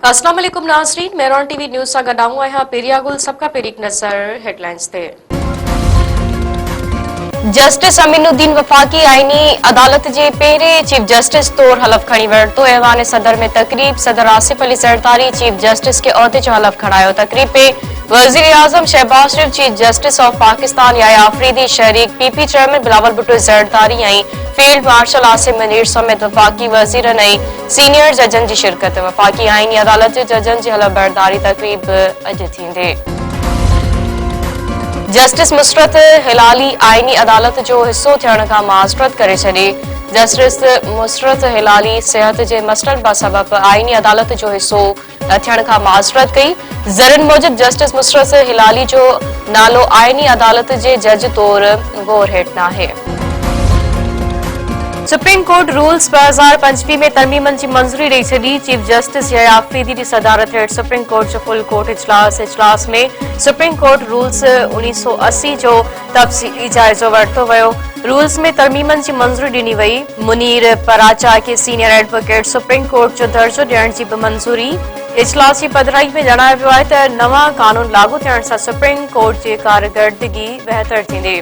अस्सलाम वालेकुम नाज़रीन, मेहरान टीवी न्यूज़ सां गॾु आऊं आहियां पेरिया गुल। सभ खां पहिरीं नज़र हेडलाइंस ते। जस्टिस अमीनुद्दीन वफ़ाक़ी आईनी अदालत जे पहिरें चीफ जस्टिस तौर हलफ़ खणी वरितो। ऐवान सदर में तक़रीब सदर आसिफ अली ज़रदारी चीफ जस्टिस के उहिदे जो हलफ़ खणायो। तक़रीब में वज़ीर आज़म Shehbaz Sharif, chief justice of Pakistan Yahya Afridi, शरीक पीपी चेयरमैन बिलावल भुट्टो ज़रदारी ऐं फील्ड मार्शल आसिम मुनीर समेत वफ़ाक़ी वज़ीरनि ऐं सीनियर जजनि जी शिरकत। वफ़ाक़ी आईनी अदालत जे जजनि जी हलफ़ बरदारी तक़रीब अॼु थींदी। जस्टिस मुसरत हिलाली आईनी अदालत जो हिस्सो थियण खां माज़रत करे छॾी। जस्टिस मुसरत हिलाली सिहत जे मसइलनि बाबति आईनी अदालत जो हिस्सो थियण खां माज़रत कई। ज़रनि मूजिब जस्टिस मुसरत हिलाली जो नालो आईनी अदालत जे जज तौर गौर हेठि नाहे। सुप्रीम कोर्ट रूल्स 2025 में तरमीमनि जी मंज़ूरी ॾेई छॾी। चीफ जस्टिस याया आफरीदी जी सदारत हेठि सुप्रीम कोर्ट जो फुल कोर्ट इजलास में सुप्रीम कोर्ट रूल्स 1980 जो तफ़सीली जाइज़ो वरितो वियो। रूल्स में तरमीमनि जी मंज़ूरी ॾिनी वई। मुनीर पराचा खे सीनियर एडवोकेट सुप्रीम कोर्ट जो दर्जो ॾियण जी बि मंज़ूरी। इजलास जी पधिराई में जणायो वियो आहे त नवां कानून लागू थियण सां सुप्रीम कोर्ट जी कारकर्दगी बहितर थींदी।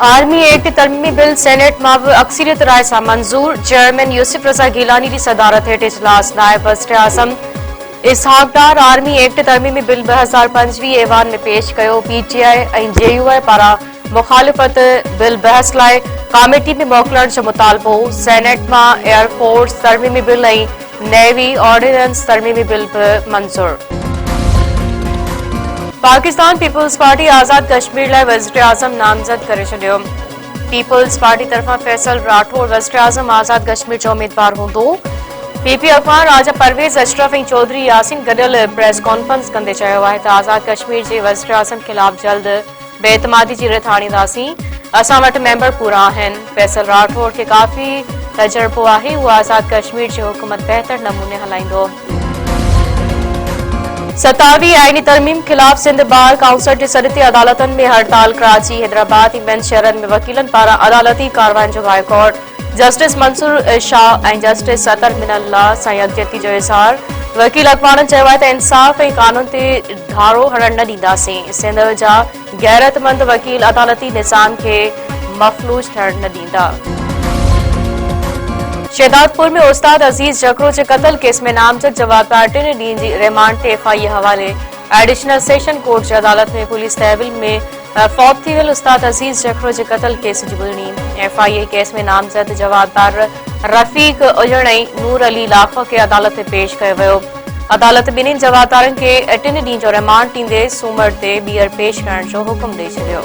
आर्मी एक्ट तरमीमी बिल सेनेट में भी अक्सरियत राय से मंजूर। चेयरमैन यूसुफ रज़ा गीलानी की सदारत हेठि इजलास। नायब वज़ीर आज़म इसहाक डार आर्मी एक्ट तरमीमी बिल 2025 ऐवान में पेश कयो। पीटीआई और जेयूआई पारा मुखालिफत बिल बहस लाइ कमेटी में मोकलण जो मुतालबो। सेनेट में एयरफोर्स तरमीमी बिल और नेवी ऑर्डिनेंस तरमीमी बिल भी मंजूर। पाकिस्तान पीपल्स पार्टी आज़ाद कश्मीर लाइ वज़ीर आज़म नामज़द करे छॾियो। पीपल्स पार्टी तरफ़ां फैसल राठौड़ वज़ीर आज़म आज़ाद कश्मीर जो उम्मीदवार हूंदो। पीपी अफ़गान राजा परवेज़ अशरफ ऐं चौधरी यासीन गॾियल प्रेस कॉन्फ्रेंस कंदे चयो आहे त आज़ाद कश्मीर जे वज़ीर आज़म ख़िलाफ़ जल्द बेइतमादी जी रिथ आणींदासीं। असां वटि मेंबर पूरा आहिनि। फैसल राठौड़ खे काफ़ी तजुर्बो आहे। उहो आज़ाद कश्मीर जी हुकूमत बहितर नमूने हलाईंदो। 27 आईनी तरमीम खिलाफ सिंध बार काउंसिल जी सॾती अदालतन में हड़ताल। कराची, हैदराबाद ऐं ॿियनि शहरनि में वकीलनि पारां अदालती कार्रवाइनि जो बाइकॉट। जस्टिस मंसूर शाह ऐं जस्टिस अतर मिनल्ला सां यकजहती जो इज़हार। वकील अक़वाननि चयो आहे त इंसाफ़ ऐं कानून ते धारो हणण न ॾींदासीं। सिंध जा गैरतमंद वकील अदालती निज़ाम खे मफ़लूज थियण न ॾींदा। शहदादपुर में उस्ताद अजीज जकरो के कत्ल केस में नामजद जवाब 3 ॾींहं जी रिमांड ते एफआईए हवाले। एडिशनल सेशन कोर्ट जी अदालत में पुलिस तहवील में फौत थी वियल उस्ताद अजीज जकरो के कत्ल केस जी ॿुधणी। एफआईए केस में नामजद जवाबदार रफ़ीक उजण ऐं नूर अली लाखो के अदालत में पेश कयो वियो। अदालत ॿिन्हिनि जवाबदारनि खे 3 ॾींहं जो रिमांड ॾींदे सूमर ते ॿीहर पेश करण जो हुकुम ॾेई छॾियो।